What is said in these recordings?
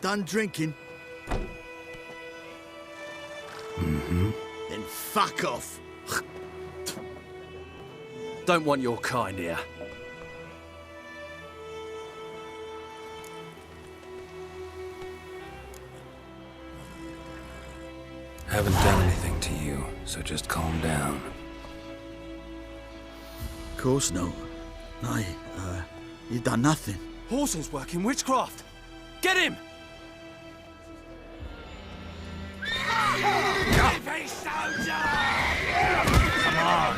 done drinking? Mm-hmm. Then fuck off. Don't want your kind here. Haven't done anything to you, so just calm down. Of course no. You've done nothing. Horsen's working witchcraft. Get him! Come on!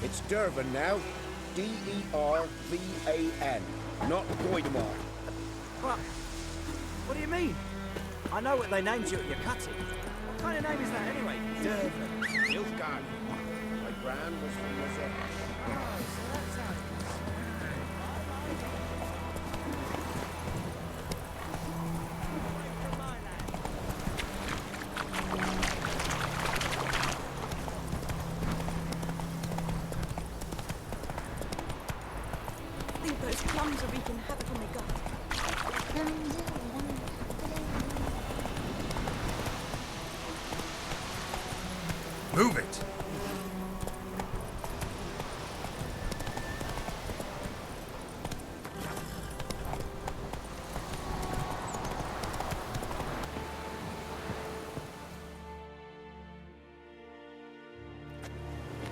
It's Dervan now. D-E-R-V-A-N. Not Goidemar. What do you mean? I know what they named you at your cutting. What kind of name is that anyway? Dervan. Nilfgaard. My gran was from Moselle. Oh, so that's how it I think those plums are wreaking havoc on my gut. Move it!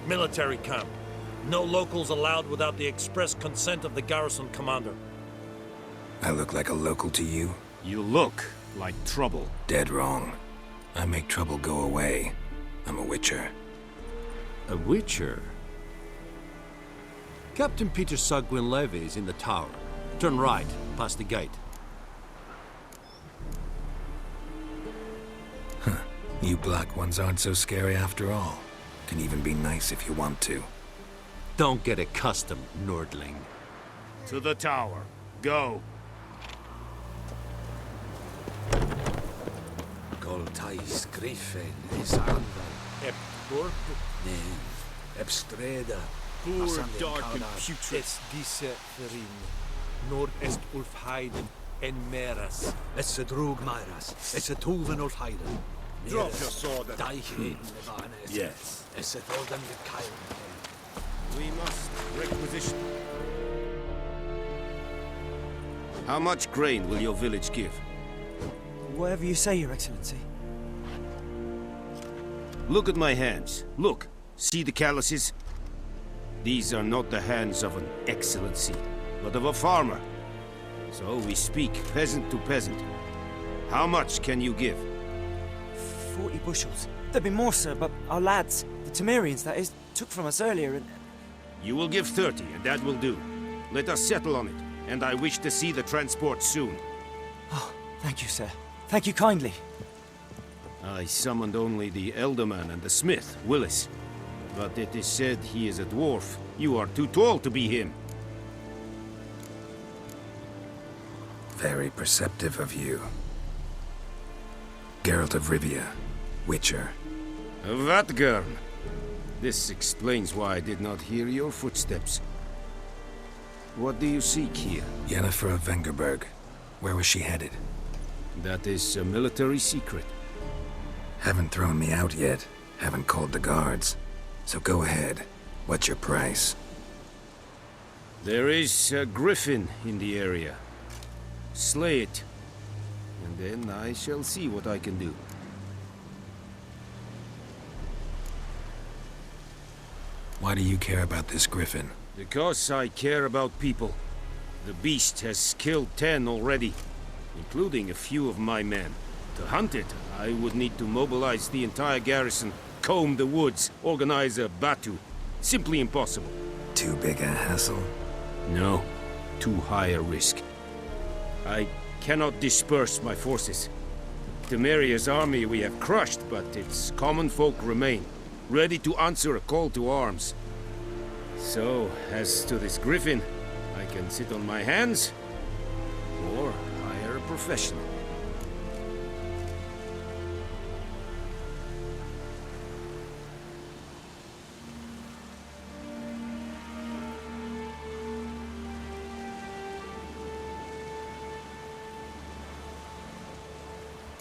Military camp. No locals allowed without the express consent of the garrison commander. I look like a local to you? You look like trouble. Dead wrong. I make trouble go away. I'm a witcher. A witcher? Captain Peter Sagwin Levy is in the tower. Turn right, past the gate. Huh. You black ones aren't so scary after all. Can even be nice if you want to. Don't get accustomed, Nordling. To the tower. Go. Goltais Griffin is Arndal. Ep Dorp, Nen. Ebstreda. Poor, dark and putrid. es disse verin. Nord est Ulfheiden en meras. It's a drug Myras. It's a Tuven of Heiden. Drop your sword and... Yes. It's a Thordan with Kyron. We must requisition. How much grain will your village give? Whatever you say, Your Excellency. Look at my hands. Look. See the calluses? These are not the hands of an excellency, but of a farmer. So we speak peasant to peasant. How much can you give? 40 bushels. There'd be more, sir, but our lads, the Temerians, that is, took from us earlier and... You will give 30, and that will do. Let us settle on it, and I wish to see the transport soon. Oh, thank you, sir. Thank you kindly. I summoned only the Elderman and the smith, Willis. But it is said he is a dwarf. You are too tall to be him. Very perceptive of you. Geralt of Rivia, Witcher. Vatgern. This explains why I did not hear your footsteps. What do you seek here? Yennefer of Vengerberg. Where was she headed? That is a military secret. Haven't thrown me out yet. Haven't called the guards. So go ahead. What's your price? There is a griffin in the area. Slay it. And then I shall see what I can do. Why do you care about this griffin? Because I care about people. The beast has killed 10 already, including a few of my men. To hunt it, I would need to mobilize the entire garrison. comb the woods, organize a batu. Simply impossible. Too big a hassle? No, too high a risk. I cannot disperse my forces. Temeria's army we have crushed, but its common folk remain, ready to answer a call to arms. So, as to this griffin, I can sit on my hands, or hire a professional.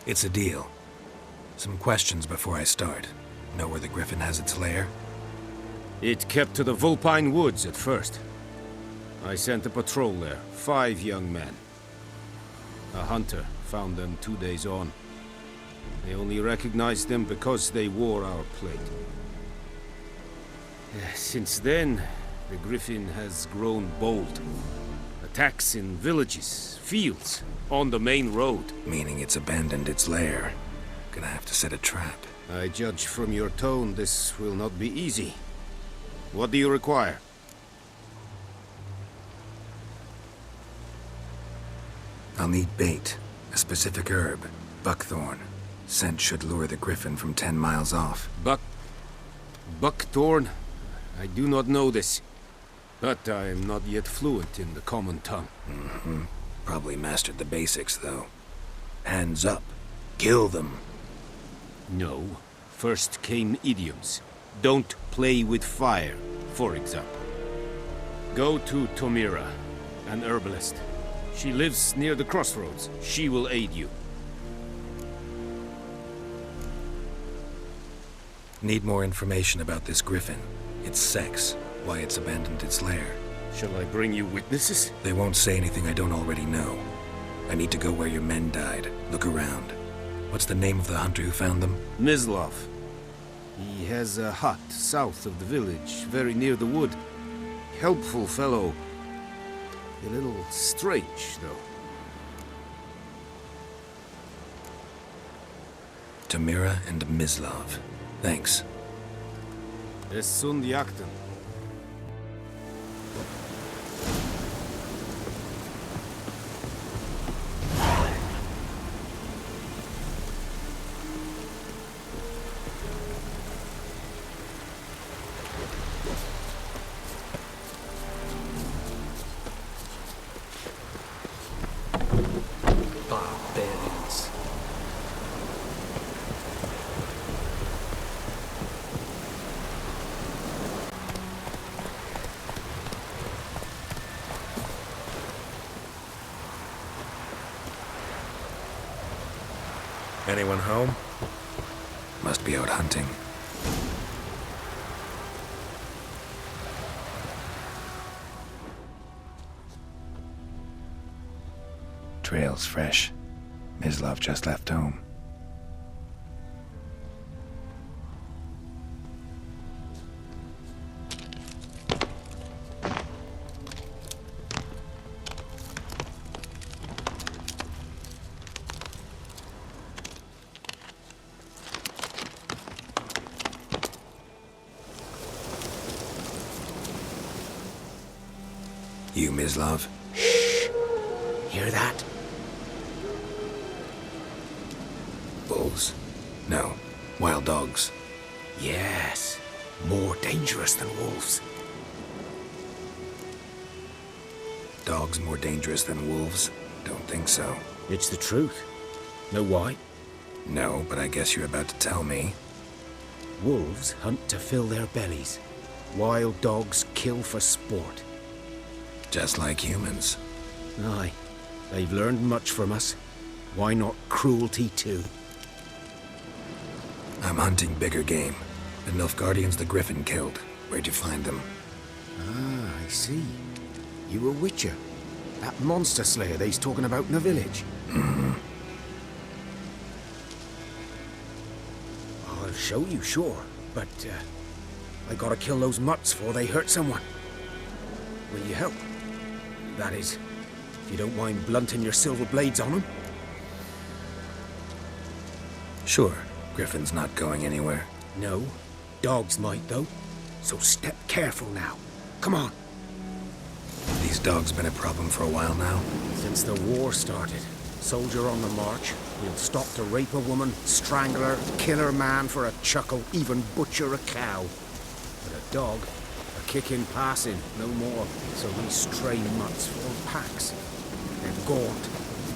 It's a deal. Some questions before I start. Know where the griffin has its lair? It kept to the Vulpine Woods at first. I sent a patrol there, 5 young men. A hunter found them 2 days on. They only recognized them because they wore our plate. Since then, the griffin has grown bold. Attacks in villages, fields, on the main road. Meaning it's abandoned its lair. Gonna have to set a trap. I judge from your tone this will not be easy. What do you require? I'll need bait. A specific herb. Buckthorn. Scent should lure the griffin from 10 miles off. Buckthorn? I do not know this. But I am not yet fluent in the common tongue. Mm-hmm. Probably mastered the basics, though. Hands up. Kill them. No. First came idioms. Don't play with fire, for example. Go to Tomira, an herbalist. She lives near the crossroads. She will aid you. Need more information about this griffin. Its sex, why it's abandoned its lair. Shall I bring you witnesses? They won't say anything I don't already know. I need to go where your men died. Look around. What's the name of the hunter who found them? Mislav. He has a hut south of the village, very near the wood. Helpful fellow. A little strange, though. Tamira and Mislav. Thanks. Es sunt jakten. Barbarians. Anyone home? Must be out hunting. Trail's fresh. Mislav just left home. You, Mislav? Shh! Hear that? Wolves? No. Wild dogs. Yes. More dangerous than wolves. Dogs more dangerous than wolves? Don't think so. It's the truth. Know why? No, but I guess you're about to tell me. Wolves hunt to fill their bellies. Wild dogs kill for sport. Just like humans. Aye. They've learned much from us. Why not cruelty too? I'm hunting bigger game. The Nilfgaardians the Griffin killed. Where'd you find them? Ah, I see. You a Witcher. That monster slayer they's talking about in the village. Mm-hmm. I'll show you, sure. But, I gotta kill those mutts before they hurt someone. Will you help? That is, if you don't mind blunting your silver blades on them. Sure. Griffin's not going anywhere. No. Dogs might, though. So step careful now. Come on. These dogs been a problem for a while now? Since the war started. Soldier on the march. We'll stop to rape a woman, strangle her, kill her man for a chuckle, even butcher a cow. But a dog, a kick in passing, no more. So these stray mutts form packs. They're gaunt,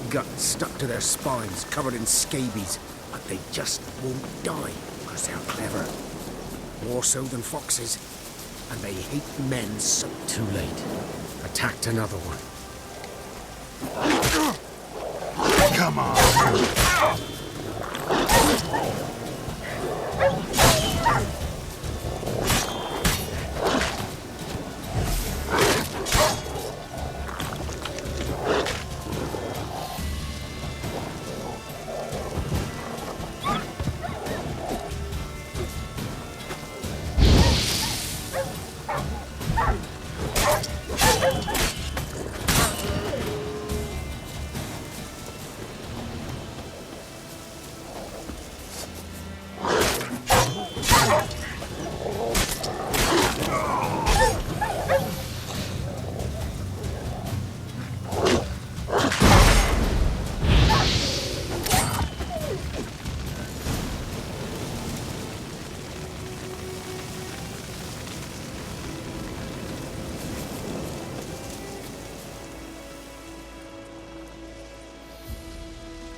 guts stuck to their spines, covered in scabies. But they just won't die, because they're clever. More so than foxes. And they hate men so... Too late. Attacked another one. Come on!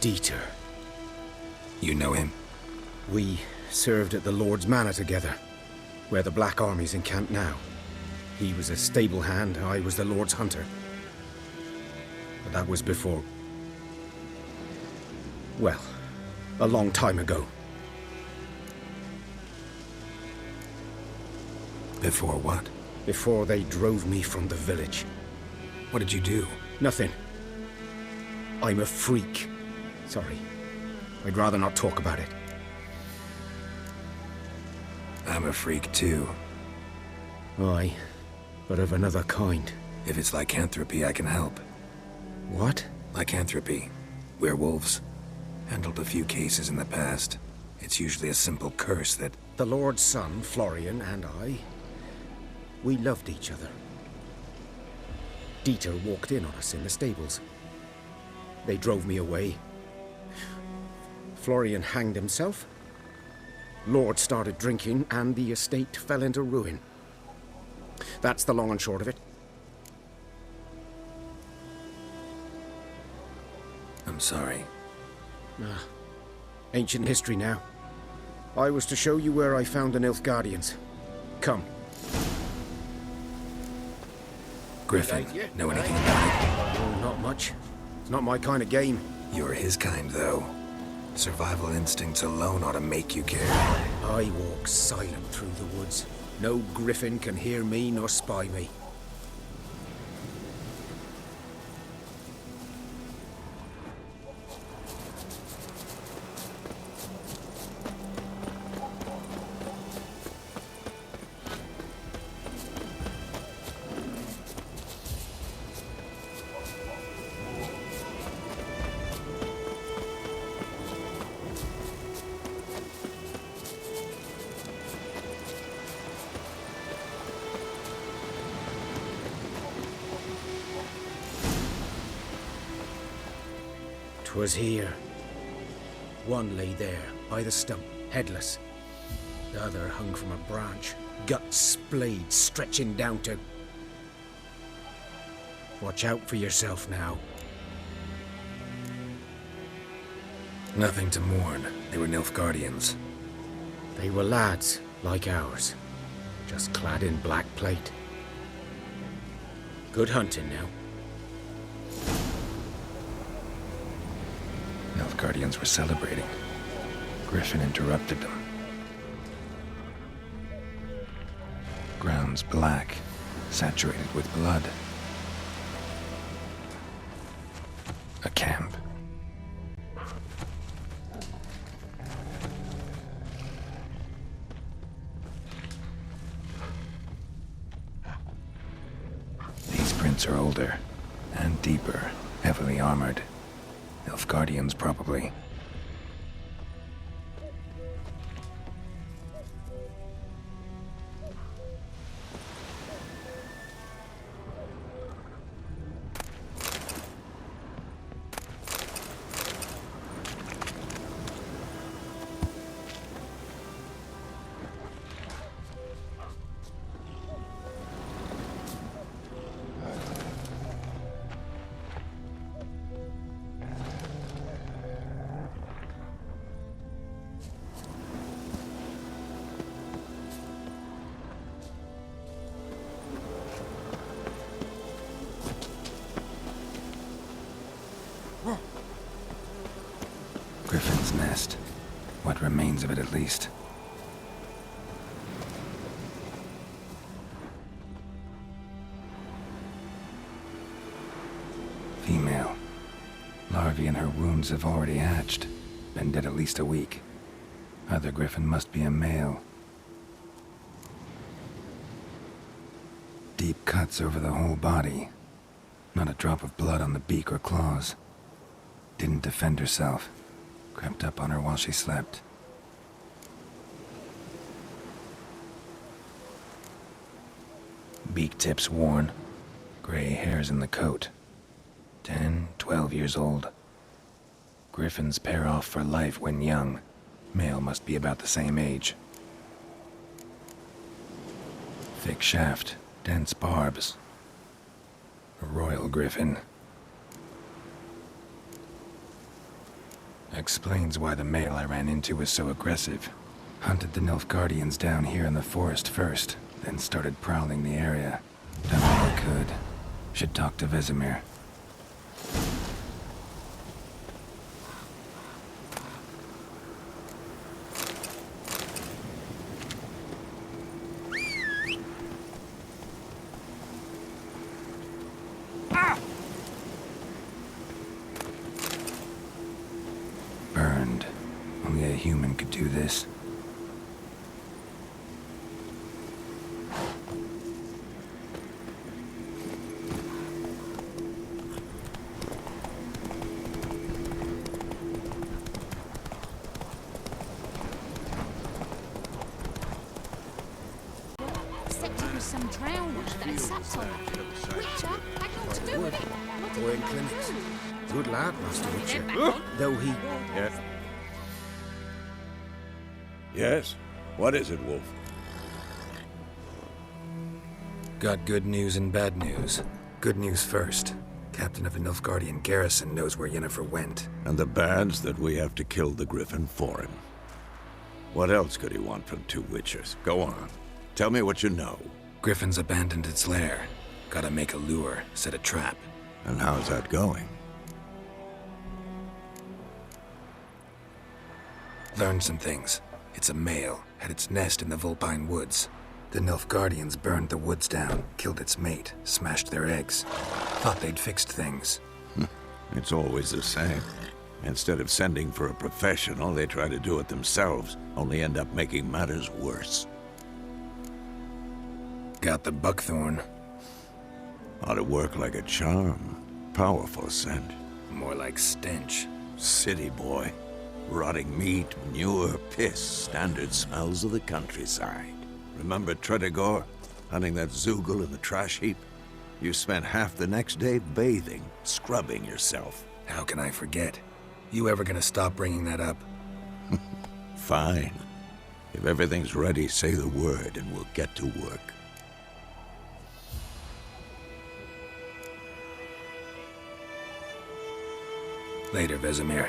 Dieter. You know him? We served at the Lord's Manor together, where the Black Army's encamped now. He was a stable hand, I was the Lord's hunter. But that was before... well, a long time ago. Before what? Before they drove me from the village. What did you do? Nothing. I'm a freak. Sorry. I'd rather not talk about it. I'm a freak too. Aye, but of another kind. If it's lycanthropy, I can help. What? Lycanthropy. Werewolves. Handled a few cases in the past. It's usually a simple curse that... The Lord's son, Florian, and I... we loved each other. Dieter walked in on us in the stables. They drove me away. Florian hanged himself. Lord started drinking, and the estate fell into ruin. That's the long and short of it. I'm sorry. Ancient history now. I was to show you where I found the Nilfgaardians. Come. Griffin, know anything about it? Oh, not much. It's not my kind of game. You're his kind, though. Survival instincts alone ought to make you care. I walk silent through the woods. No griffin can hear me nor spy me. Was here. One lay there, by the stump, headless. The other hung from a branch, guts splayed, stretching down to... Watch out for yourself now. Nothing to mourn. They were Nilfgaardians. They were lads, like ours. Just clad in black plate. Good hunting now. Nilfgaardians were celebrating. Griffin interrupted them. Ground's black, saturated with blood. A camp. These prints are older and deeper, heavily armored. Nilfgaardians, probably. remains of it at least. Female. Larvae in her wounds have already hatched. Been dead at least a week. Other griffin must be a male. Deep cuts over the whole body. Not a drop of blood on the beak or claws. Didn't defend herself. Crept up on her while she slept. Beak tips worn. Gray hairs in the coat. 10, 12 years old. Griffins pair off for life when young. Male must be about the same age. Thick shaft, dense barbs. A royal griffin. Explains why the male I ran into was so aggressive. Hunted the Nilfgaardians down here in the forest first, then started prowling the area. Done all I could. Should talk to Vizima. Burned. Only a human could do this. Some drowners that had sat on it. Witcher, had naught to do with it. What did Boy in you clinics. do? Good lad, Master Witcher. Back on. Though he... Yes? Yes? What is it, Wolf? Got good news and bad news. Good news first. Captain of the Nilfgaardian garrison knows where Yennefer went. And the bad's that we have to kill the Griffin for him. What else could he want from two Witchers? Go on. Tell me what you know. Griffin's abandoned its lair. Gotta make a lure, set a trap. And how's that going? Learned some things. It's a male, had its nest in the Vulpine Woods. The Nilfgaardians burned the woods down, killed its mate, smashed their eggs. Thought they'd fixed things. It's always the same. Instead of sending for a professional, they try to do it themselves, only end up making matters worse. Got the buckthorn. Ought to work like a charm. Powerful scent. More like stench. City boy. Rotting meat, manure, piss. Standard smells of the countryside. Remember Tredegor? Hunting that Zoogle in the trash heap? You spent half the next day bathing, scrubbing yourself. How can I forget? You ever gonna stop bringing that up? Fine. If everything's ready, say the word and we'll get to work. Later, Vizima.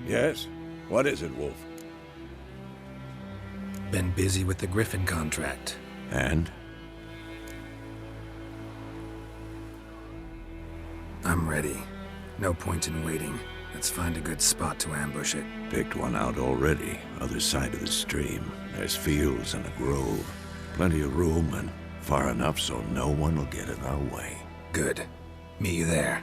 Yes? What is it, Wolf? Been busy with the Griffin contract. And? I'm ready. No point in waiting. Let's find a good spot to ambush it. Picked one out already. Other side of the stream. There's fields and a grove. Plenty of room and far enough so no one will get in our way. Good. Meet you there.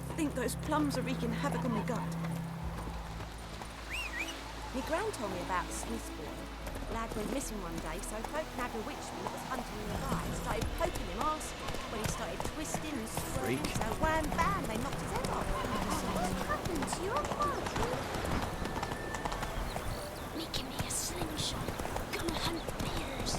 I think those plums are wreaking havoc on my gut. My gran told me about Smithbourne. Lad went missing one day, so folk nabbed a witchman that was hunting nearby. Started poking him asking. When he started twisting and swerving, so wham bam, they knocked his head off. What happened to your body? Making me a slingshot. Gonna hunt bears.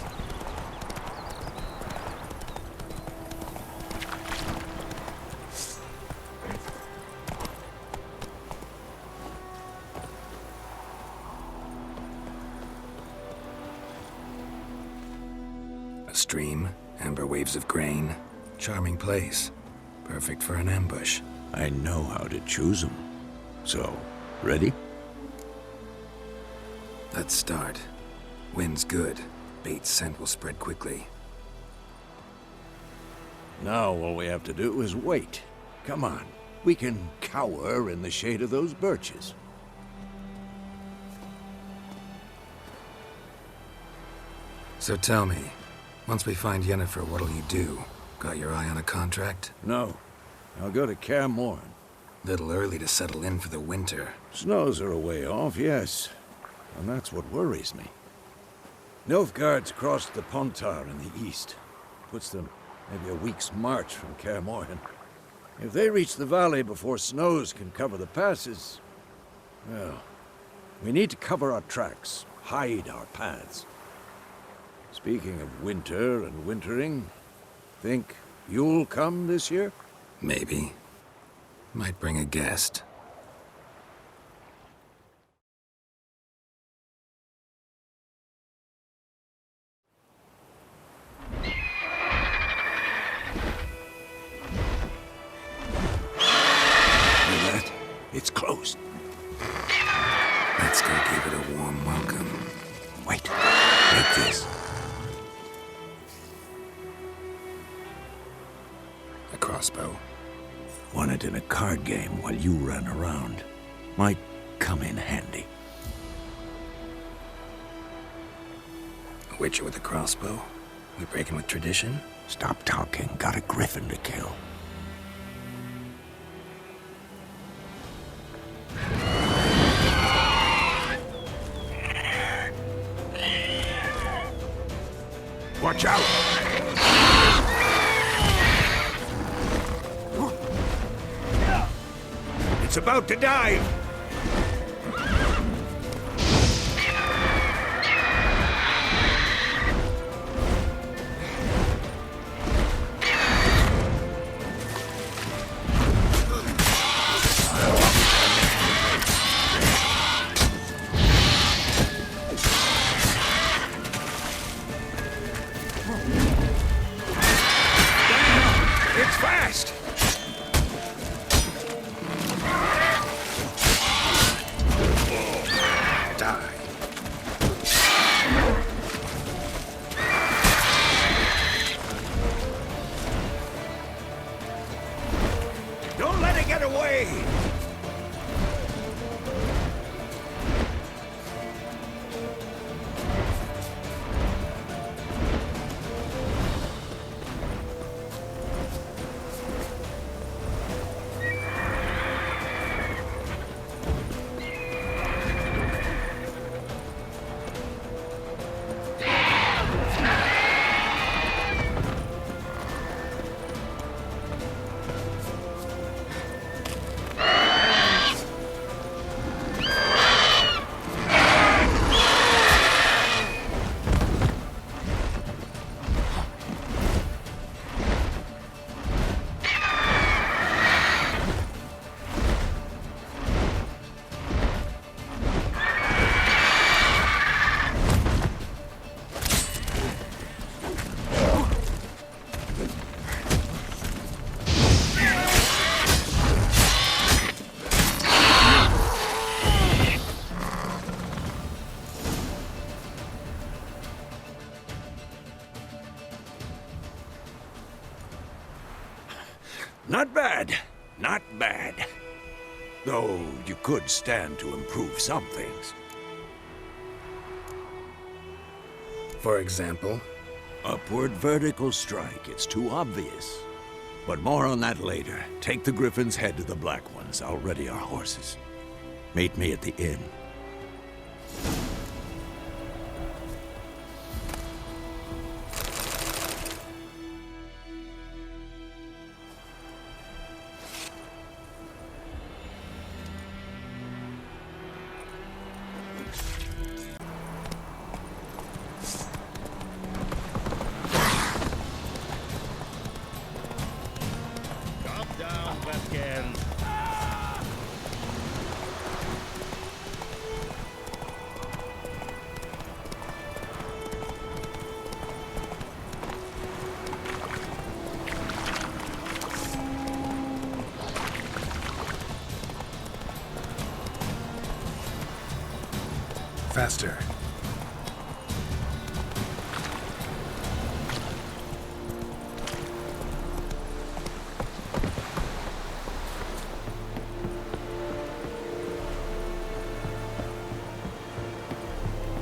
stream, amber waves of grain. Charming place. Perfect for an ambush. I know how to choose them. So, ready? Let's start. Wind's good. Bait's scent will spread quickly. Now all we have to do is wait. Come on. We can cower in the shade of those birches. So tell me, once we find Yennefer, what'll you do? Got your eye on a contract? No. I'll go to Kaer Morhen. Little early to settle in for the winter. Snows are a way off, yes. And that's what worries me. Nilfgaard's crossed the Pontar in the east. Puts them maybe a week's march from Kaer Morhen. If they reach the valley before snows can cover the passes, well, we need to cover our tracks, hide our paths. Speaking of winter and wintering, think you'll come this year? Maybe. Might bring a guest. It's closed. Let's go give it a warm welcome. Wait. Take this. A crossbow. Won it in a card game while you ran around. Might come in handy. A witcher with a crossbow? We breaking with tradition? Stop talking. Got a griffin to kill. Watch out! It's about to dive! It's fast! Die. Don't let it get away! Not bad. Not bad. Though you could stand to improve some things. For example? Upward vertical strike. It's too obvious. But more on that later. Take the Griffin's head to the Black Ones. I'll ready our horses. Meet me at the inn. Faster.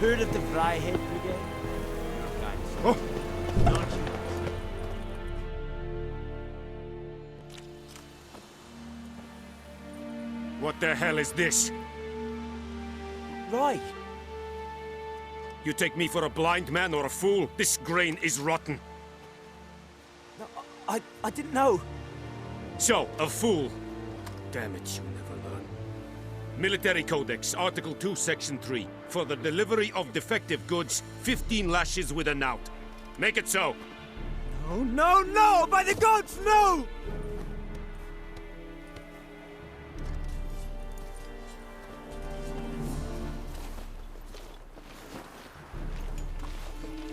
Heard of the Flyhead Brigade? Oh! What the hell is this? Right. You take me for a blind man or a fool? This grain is rotten. No, I didn't know. So, a fool. Damn it, you never learn. Military Codex, Article 2, Section 3. For the delivery of defective goods, 15 lashes with a knout. Make it so. No, no, no! By the gods, no!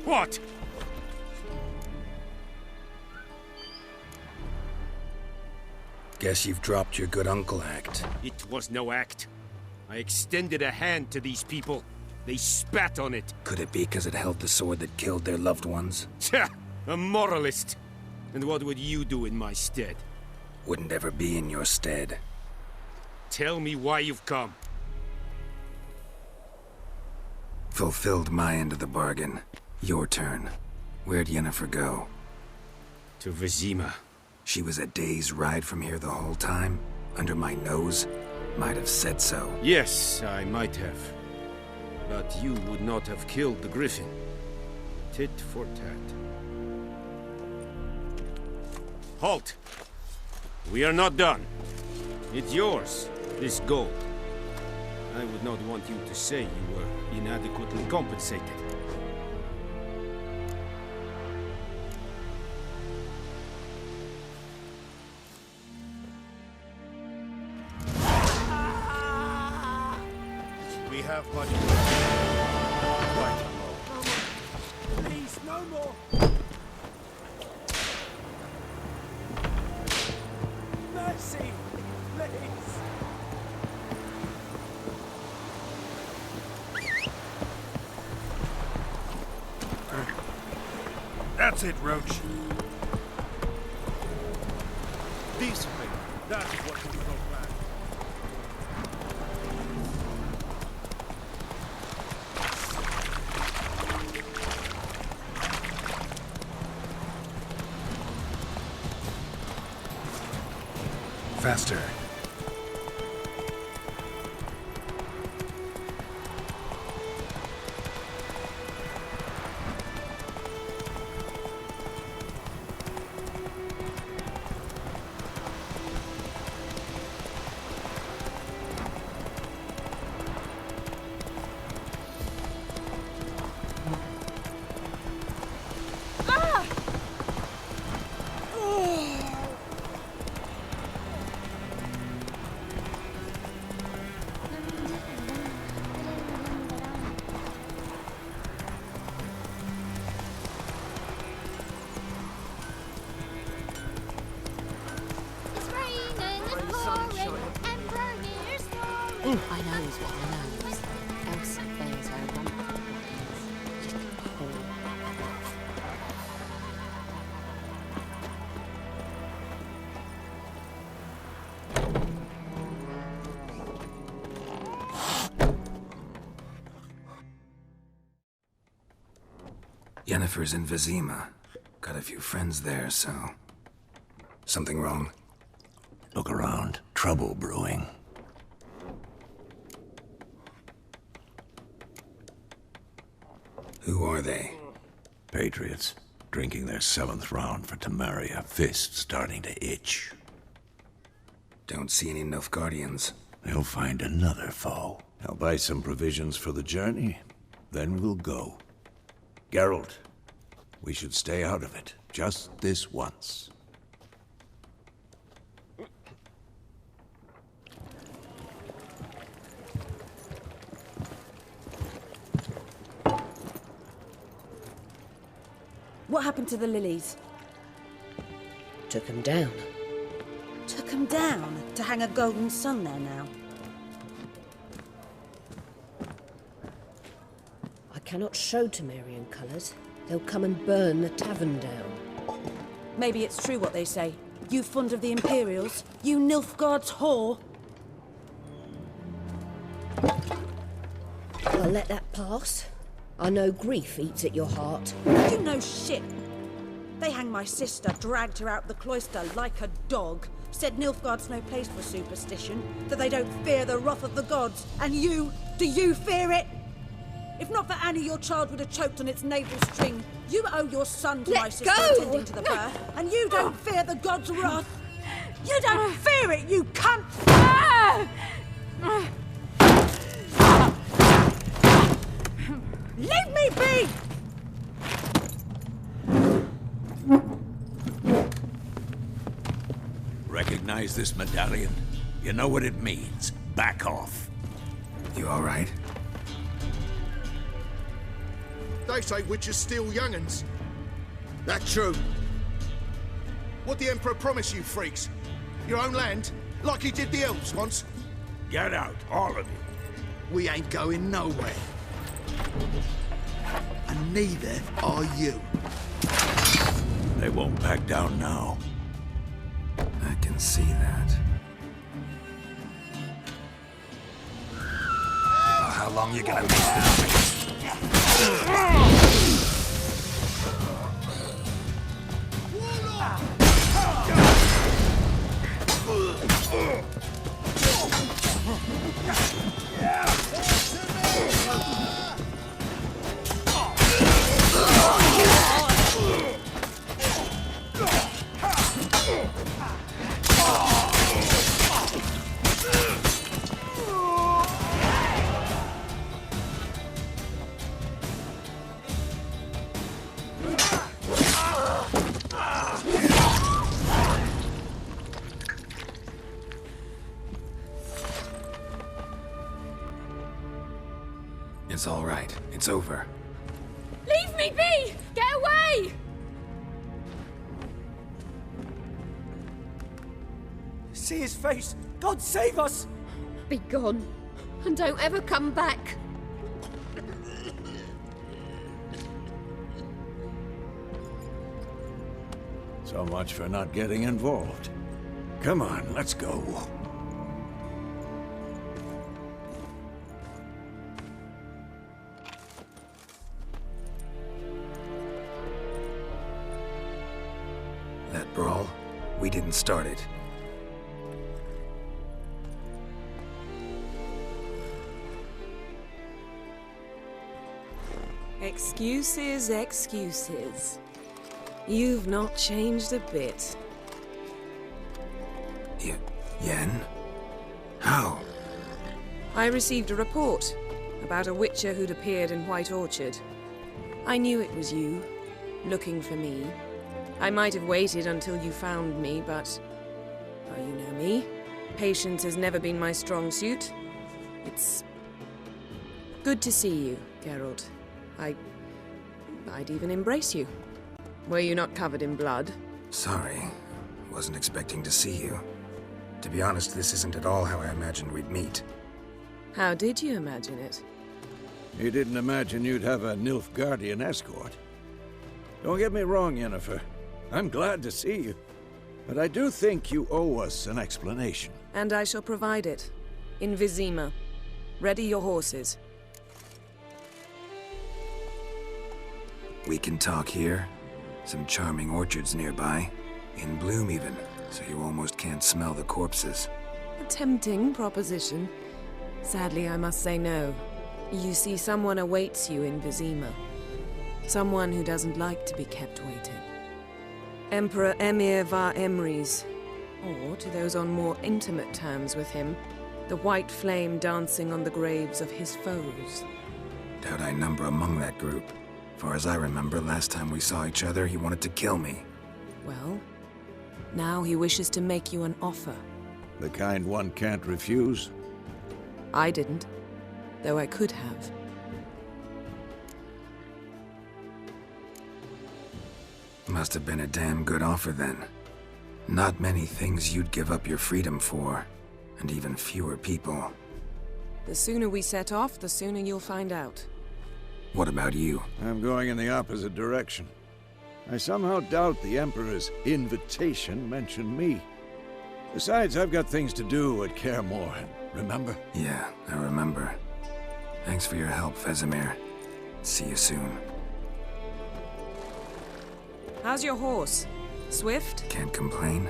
What? Guess you've dropped your good uncle act. It was no act. I extended a hand to these people. They spat on it. Could it be because it held the sword that killed their loved ones? Tja! A moralist. And what would you do in my stead? Wouldn't ever be in your stead. Tell me why you've come. Fulfilled my end of the bargain. Your turn. Where'd Yennefer go? To Vizima. She was a day's ride from here the whole time? Under my nose? Might have said so. Yes, I might have. But you would not have killed the griffin. Tit for tat. Halt! We are not done. It's yours, this gold. I would not want you to say you were inadequately compensated. We have money. Quite low. Please, no more! Mercy! Please! That's it, Roach. Decently. That's what we go back. Faster. I knows what I knows. Elsa bears her wonderful bodies. Just cold. Yennefer's in Vizima. Got a few friends there, so... Something wrong? Look around. Trouble brewing. Who are they? Patriots. Drinking their 7th round for Temeria. Fist starting to itch. Don't see any Nilfgaardians. They'll find another foe. I'll buy some provisions for the journey. Then we'll go. Geralt, we should stay out of it. Just this once. What happened to the lilies? Took him down. Took 'em down to hang a golden sun there now. cannot show Temerian colours. They'll come and burn the tavern down. Maybe it's true what they say. You fond of the Imperials? You Nilfgaard's whore? I'll let that pass. I know grief eats at your heart. You know shit. They hanged my sister, dragged her out the cloister like a dog, said Nilfgaard's no place for superstition, that they don't fear the wrath of the gods. And you, do you fear it? If not for Annie, your child would have choked on its navel string. You owe your son to my sister attending to the birth, and you don't fear the gods' wrath. You don't fear it, you cunt! Leave me be! Recognize this medallion? You know what it means. Back off. You all right? They say witches steal young'uns. That true? What the Emperor promised you freaks? Your own land? Like he did the elves once? Get out, all of you. We ain't going nowhere. And neither are you. They won't back down now. I can see that. Oh, how long you gonna make this? It's all right. It's over. Leave me be! Get away! See his face! God save us! Be gone, and don't ever come back. So much for not getting involved. Come on, let's go. That brawl, we didn't start it. Excuses, excuses. You've not changed a bit. Yen? How? I received a report about a witcher who'd appeared in White Orchard. I knew it was you, looking for me. I might have waited until you found me, but... well, you know me. Patience has never been my strong suit. It's... good to see you, Geralt. I'd even embrace you. Were you not covered in blood? Sorry. Wasn't expecting to see you. To be honest, this isn't at all how I imagined we'd meet. How did you imagine it? You didn't imagine you'd have a Nilfgaardian escort. Don't get me wrong, Yennefer. I'm glad to see you. But I do think you owe us an explanation. And I shall provide it. In Vizima. Ready your horses. We can talk here. Some charming orchards nearby. In bloom even, so you almost can't smell the corpses. A tempting proposition. Sadly, I must say no. You see, someone awaits you in Vizima. Someone who doesn't like to be kept waiting. Emperor Emir var Emrys. Or, to those on more intimate terms with him, the white flame dancing on the graves of his foes. Doubt I number among that group. Far as I remember, last time we saw each other, he wanted to kill me. Well, now he wishes to make you an offer. The kind one can't refuse? I didn't, though I could have. Must have been a damn good offer then. Not many things you'd give up your freedom for, and even fewer people. The sooner we set off, the sooner you'll find out. What about you? I'm going in the opposite direction. I somehow doubt the Emperor's invitation mentioned me. Besides, I've got things to do at Kaer Morhen, remember? Yeah, I remember. Thanks for your help, Vesemir. See you soon. How's your horse? Swift? Can't complain.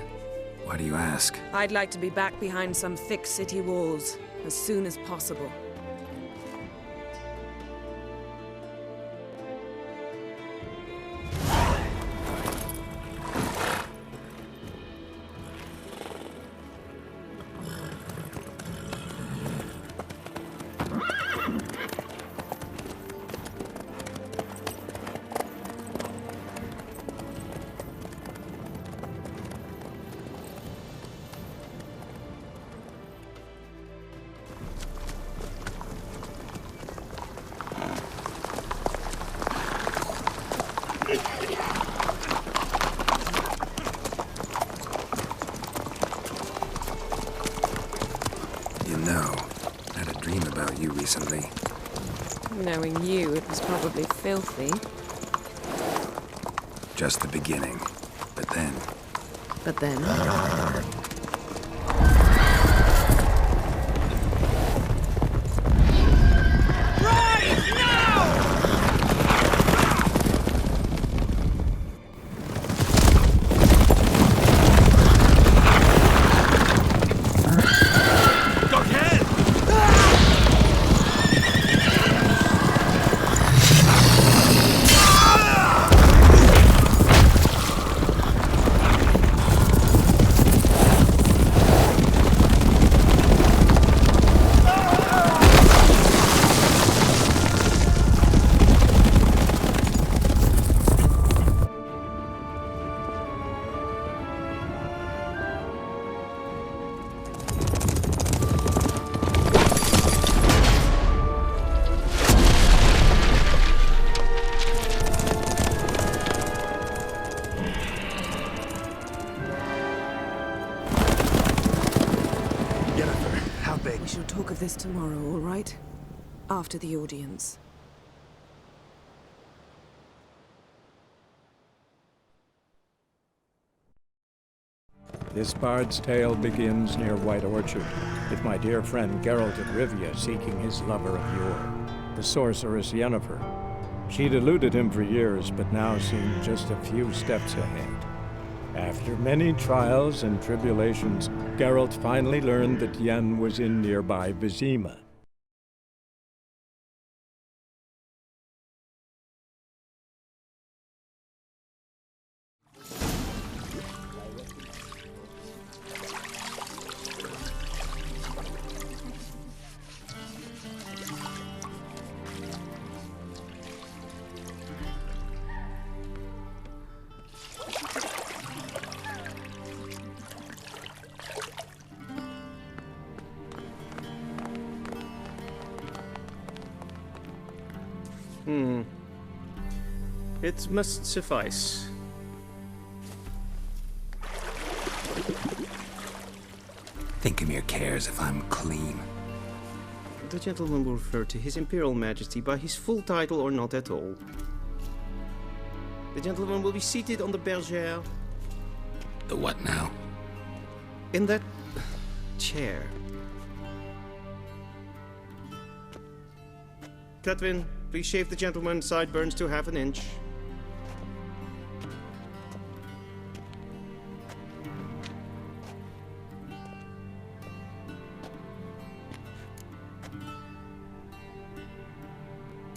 Why do you ask? I'd like to be back behind some thick city walls as soon as possible. Recently. Knowing you, it was probably filthy. Just the beginning. But then... But then... We shall talk of this tomorrow, all right? After the audience. This bard's tale begins near White Orchard, with my dear friend Geralt of Rivia seeking his lover of yore, the sorceress Yennefer. She'd eluded him for years, but now seemed just a few steps ahead. After many trials and tribulations, Geralt finally learned that Yen was in nearby Vizima. It must suffice. Think Emir cares if I'm clean. The gentleman will refer to His Imperial Majesty by his full title or not at all. The gentleman will be seated on the bergère. The what now? In that chair. Cletwin, please shave the gentleman's sideburns to half an inch.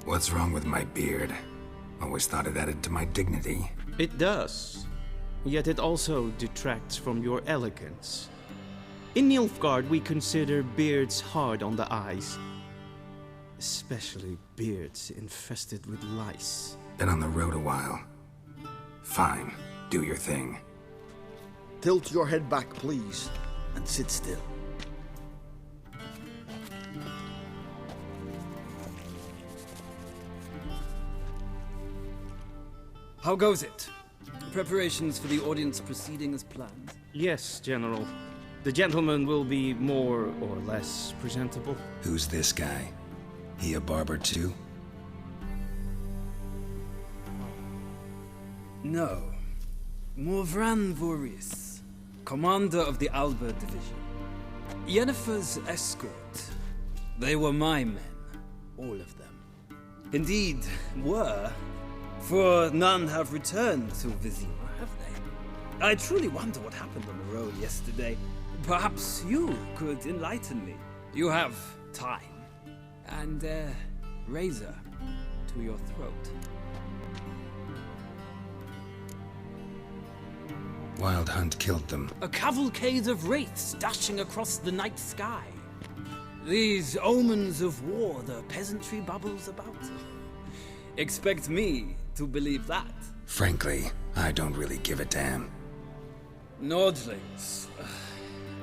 What's wrong with my beard? Always thought it added to my dignity. It does. Yet it also detracts from your elegance. In Nilfgaard, we consider beards hard on the eyes. Especially beards infested with lice. Been on the road a while. Fine. Do your thing. Tilt your head back, please, and sit still. How goes it? Preparations for the audience proceeding as planned? Yes, General. The gentleman will be more or less presentable. Who's this guy? He a barber too? No. Morvran Voris, commander of the Alba Division. Yennefer's escort. They were my men. All of them. Indeed, were. For none have returned to Vizima, have they? I truly wonder what happened on the road yesterday. Perhaps you could enlighten me. You have time. And a razor to your throat. Wild Hunt killed them. A cavalcade of wraiths dashing across the night sky. These omens of war the peasantry bubbles about. Expect me to believe that. Frankly, I don't really give a damn. Nordlings.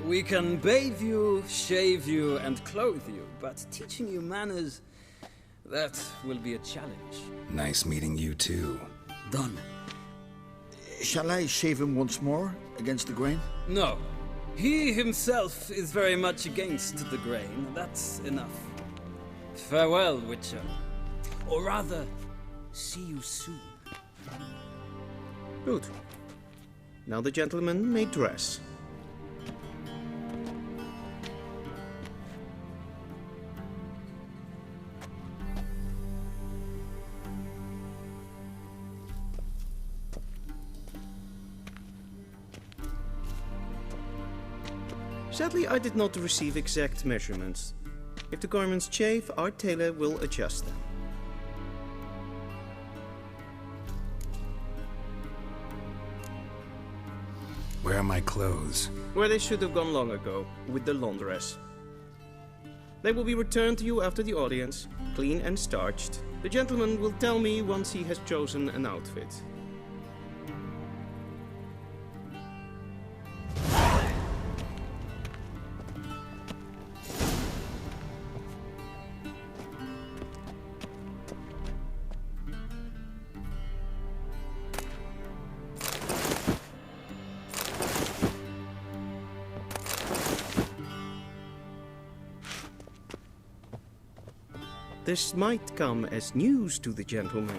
We can bathe you, shave you, and clothe you, but teaching you manners, that will be a challenge. Nice meeting you too. Done. Shall I shave him once more, against the grain? No. He himself is very much against the grain. That's enough. Farewell, Witcher. Or rather, see you soon. Good. Now the gentleman may dress. Sadly, I did not receive exact measurements. If the garments chafe, our tailor will adjust them. Where are my clothes? Where they should have gone long ago, with the laundress. They will be returned to you after the audience, clean and starched. The gentleman will tell me once he has chosen an outfit. This might come as news to the gentleman.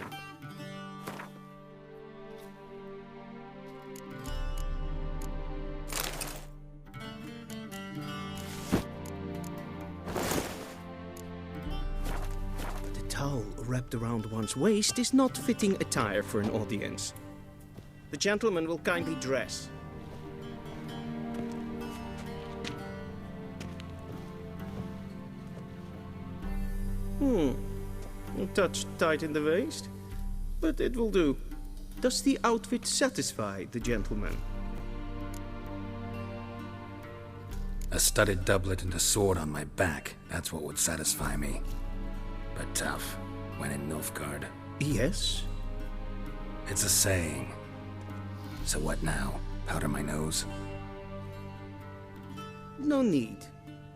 The towel wrapped around one's waist is not fitting attire for an audience. The gentleman will kindly dress. A touch tight in the waist, but it will do. Does the outfit satisfy the gentleman? A studded doublet and a sword on my back, that's what would satisfy me. But tough, when in Nilfgaard. Yes? It's a saying. So what now? Powder my nose? No need.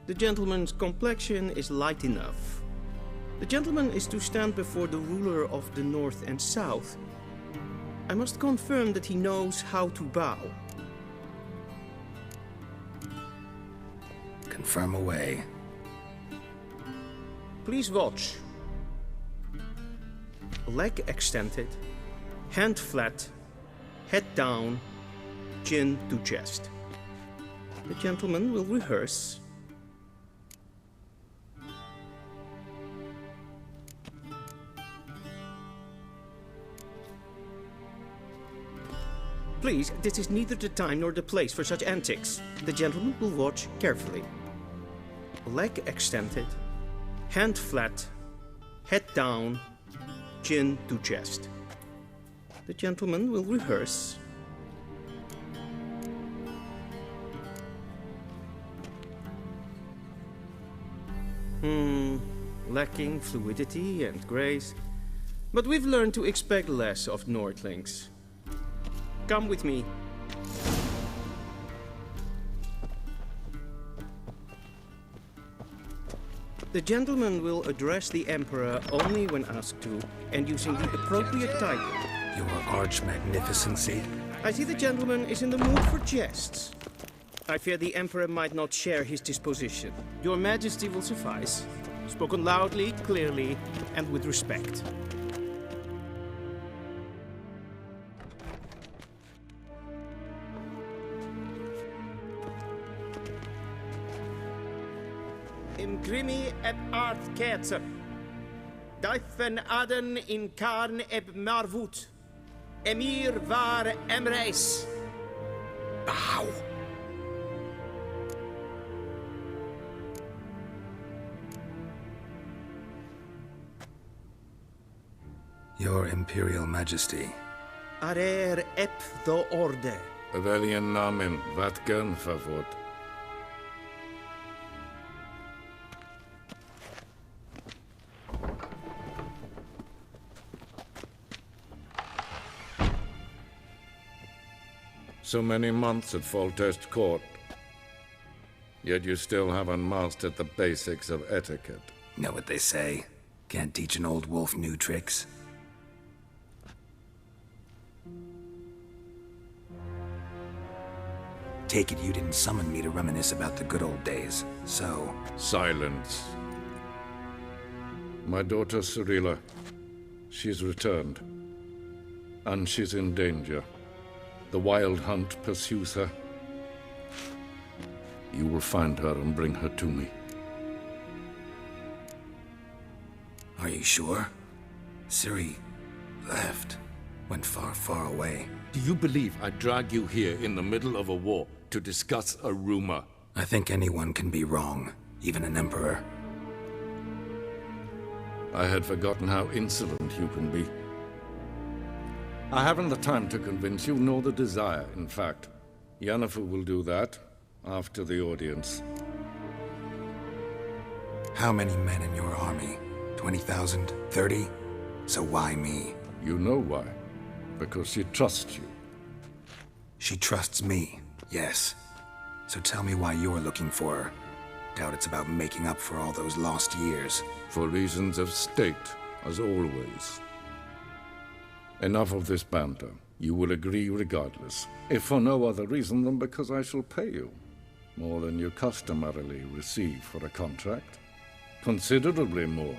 The gentleman's complexion is light enough. The gentleman is to stand before the ruler of the North and South. I must confirm that he knows how to bow. Confirm away. Please watch. Leg extended, hand flat, head down, chin to chest. The gentleman will rehearse. Please, this is neither the time nor the place for such antics. The gentleman will watch carefully. Leg extended, hand flat, head down, chin to chest. The gentleman will rehearse. Lacking fluidity and grace. But we've learned to expect less of Nordlings. Come with me. The gentleman will address the Emperor only when asked to, and using the appropriate title. Your Arch-Magnificency. I see the gentleman is in the mood for jests. I fear the Emperor might not share his disposition. Your Majesty will suffice. Spoken loudly, clearly, and with respect. Imgrimi eb art ketzer. Daifen aden in karn eb marvut. Emir var emreis. Bow. Your Imperial Majesty. Arer ep the orde. Veljen namen, vatgen favot. So many months at Foltest Court. Yet you still haven't mastered the basics of etiquette. Know what they say? Can't teach an old wolf new tricks. Take it you didn't summon me to reminisce about the good old days, so... Silence. My daughter Cirilla, she's returned. And she's in danger. The Wild Hunt pursues her. You will find her and bring her to me. Are you sure? Ciri left. Went far, far away. Do you believe I drag you here in the middle of a war to discuss a rumor? I think anyone can be wrong, even an emperor. I had forgotten how insolent you can be. I haven't the time to convince you, nor the desire, in fact. Yennefer will do that after the audience. How many men in your army? 20,000? 30? So why me? You know why. Because she trusts you. She trusts me, yes. So tell me why you're looking for her. Doubt it's about making up for all those lost years. For reasons of state, as always. Enough of this banter. You will agree regardless. If for no other reason than because I shall pay you. More than you customarily receive for a contract. Considerably more.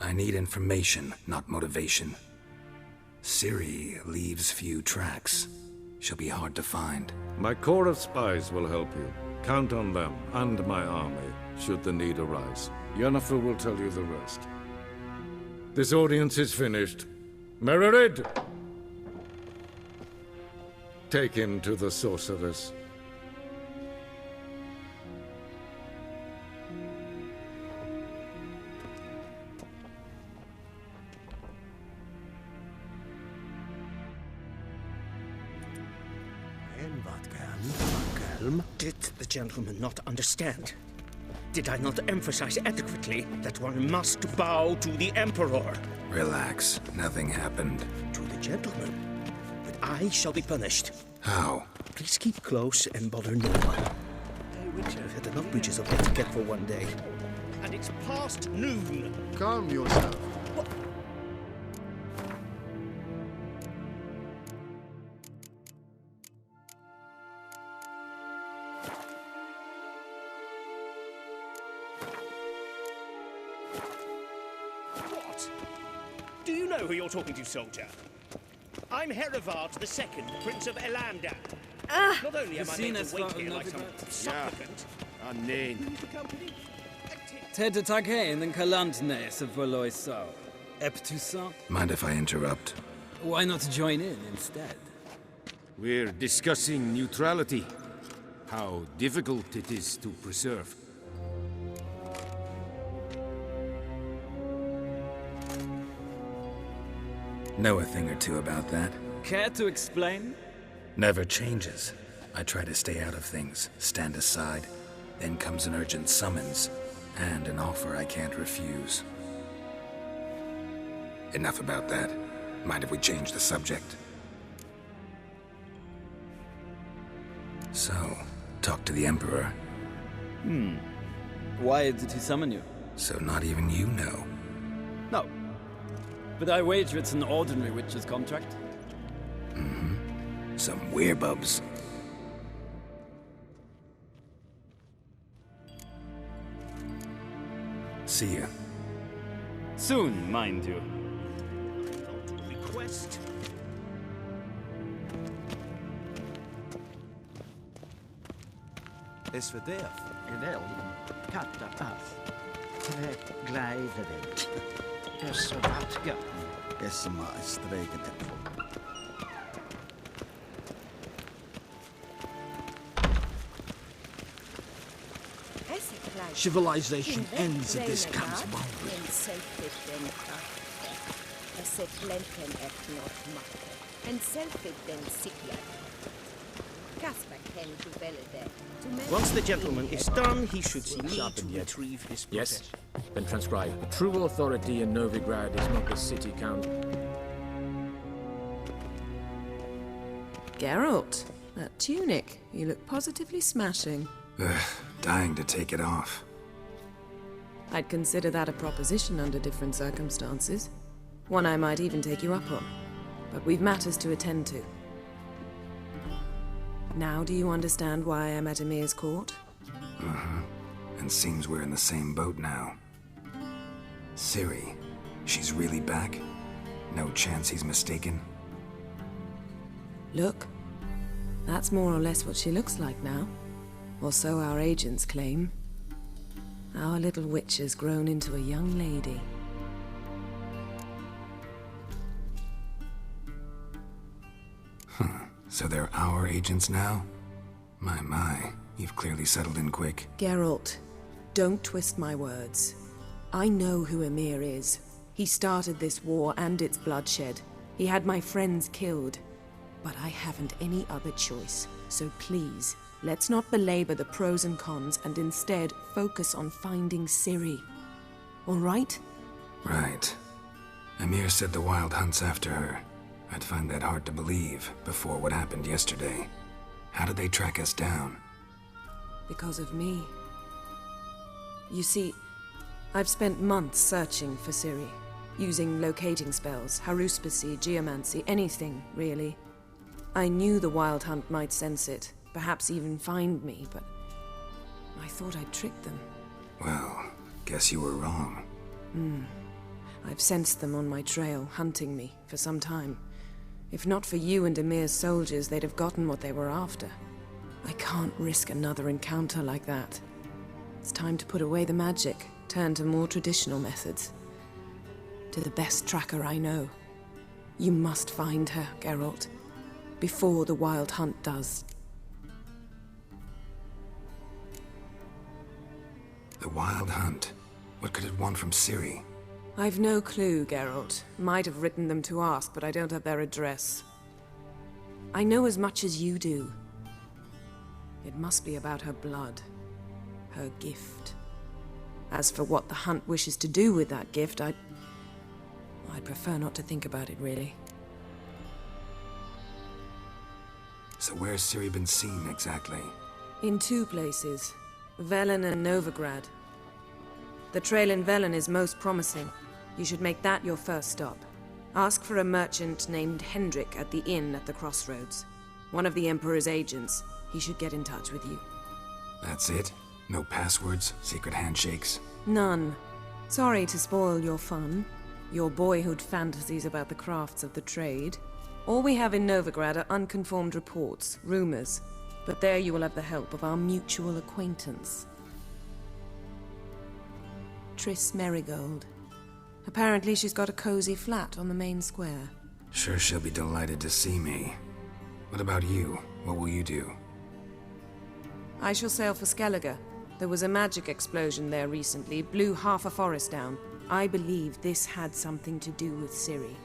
I need information, not motivation. Ciri leaves few tracks. She'll be hard to find. My corps of spies will help you. Count on them, and my army, should the need arise. Yennefer will tell you the rest. This audience is finished. Mererid! Take him to the sorceress. Did the gentleman not understand? Did I not emphasize adequately that one must bow to the Emperor? Relax. Nothing happened. To the gentleman. But I shall be punished. How? Please keep close and bother no one. I've had enough breaches of etiquette for one day. And it's past noon. Calm yourself. What? Do you know who you're talking to, soldier? I'm Herivard II, Prince of Elandan. Not only am I made to wait here like some supplicant... A name. Ted Taghain and Kalantnes of Voloisau. Eptusa? Mind if I interrupt? Why not join in instead? We're discussing neutrality. How difficult it is to preserve. Know a thing or two about that? Care to explain? Never changes. I try to stay out of things, stand aside. Then comes an urgent summons, and an offer I can't refuse. Enough about that. Mind if we change the subject? So, talk to the Emperor. Why did he summon you? So not even you know. No. But I wager it's an ordinary witcher's contract. Some werebubs. See ya. Soon, mind you. Request. is verderf. Wel, katta af. Trek glijveren. Is zo wat gatten. Is ze maar streken te voor. Civilization ends at this camp's boundary. Once the gentleman is done, he should see me to retrieve his Yes? possession. Then transcribe. True authority in Novigrad is not the city count. Geralt, that tunic. You look positively smashing. Ugh, dying to take it off. I'd consider that a proposition under different circumstances. One I might even take you up on. But we've matters to attend to. Now do you understand why I'm at Emir's court? Uh-huh. And seems we're in the same boat now. Ciri, she's really back? No chance he's mistaken? Look, that's more or less what she looks like now. Or so our agents claim. Our little witch has grown into a young lady. Huh. So they're our agents now? My, you've clearly settled in quick. Geralt, don't twist my words. I know who Emir is. He started this war and its bloodshed. He had my friends killed. But I haven't any other choice. So please, let's not belabor the pros and cons and instead focus on finding Ciri. All right? Right. Emir said the Wild Hunt's after her. I'd find that hard to believe before what happened yesterday. How did they track us down? Because of me. You see, I've spent months searching for Ciri, using locating spells, haruspicy, geomancy, anything, really. I knew the Wild Hunt might sense it, perhaps even find me, but I thought I'd tricked them. Well, guess you were wrong. I've sensed them on my trail, hunting me, for some time. If not for you and Emir's soldiers, they'd have gotten what they were after. I can't risk another encounter like that. It's time to put away the magic, turn to more traditional methods. To the best tracker I know. You must find her, Geralt. Before the Wild Hunt does. The Wild Hunt? What could it want from Ciri? I've no clue, Geralt. Might have written them to ask, but I don't have their address. I know as much as you do. It must be about her blood. Her gift. As for what the Hunt wishes to do with that gift, I'd prefer not to think about it, really. So where's Ciri been seen, exactly? In two places. Velen and Novigrad. The trail in Velen is most promising. You should make that your first stop. Ask for a merchant named Hendrik at the inn at the crossroads. One of the Emperor's agents. He should get in touch with you. That's it? No passwords? Secret handshakes? None. Sorry to spoil your fun. Your boyhood fantasies about the crafts of the trade. All we have in Novigrad are unconfirmed reports, rumors. But there you will have the help of our mutual acquaintance. Triss Merigold. Apparently she's got a cozy flat on the main square. Sure she'll be delighted to see me. What about you? What will you do? I shall sail for Skellige. There was a magic explosion there recently, blew half a forest down. I believe this had something to do with Ciri.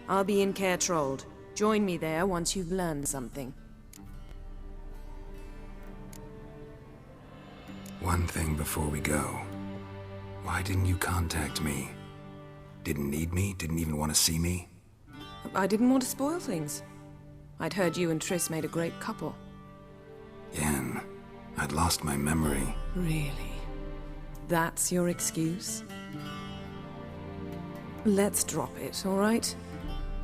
I'll be in Caer Trold. Join me there once you've learned something. One thing before we go. Why didn't you contact me? Didn't need me? Didn't even want to see me? I didn't want to spoil things. I'd heard you and Triss made a great couple. Yen, I'd lost my memory. Really? That's your excuse? Let's drop it, all right?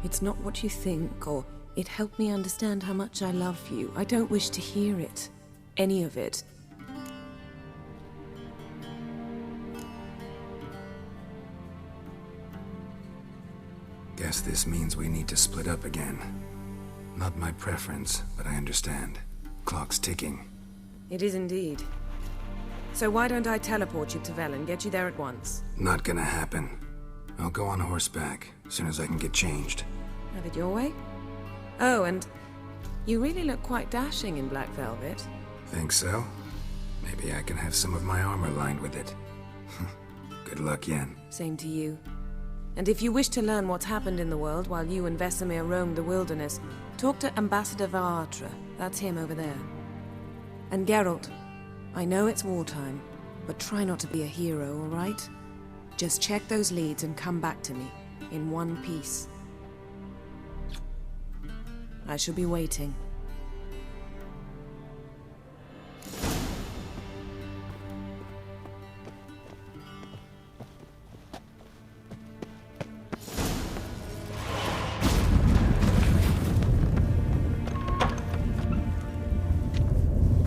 It's not what you think, or it helped me understand how much I love you. I don't wish to hear it. Any of it. Guess this means we need to split up again. Not my preference, but I understand. Clock's ticking. It is indeed. So why don't I teleport you to Vel and get you there at once? Not gonna happen. I'll go on horseback as soon as I can get changed. Have it your way? Oh, and you really look quite dashing in black velvet. Think so? Maybe I can have some of my armor lined with it. Good luck, Yen. Same to you. And if you wish to learn what's happened in the world while you and Vesemir roamed the wilderness, talk to Ambassador Vaatra. That's him over there. And Geralt, I know it's wartime, but try not to be a hero, all right? Just check those leads and come back to me, in one piece. I shall be waiting.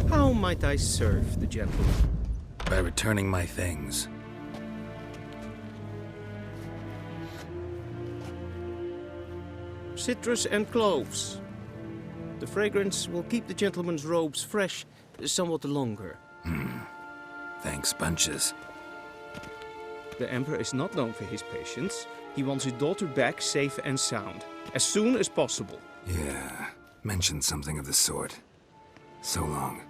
How might I serve the gentleman? By returning my things. Citrus and cloves. The fragrance will keep the gentleman's robes fresh somewhat longer. Thanks, bunches. The Emperor is not known for his patience. He wants his daughter back safe and sound, as soon as possible. Yeah, mentioned something of the sort. So long.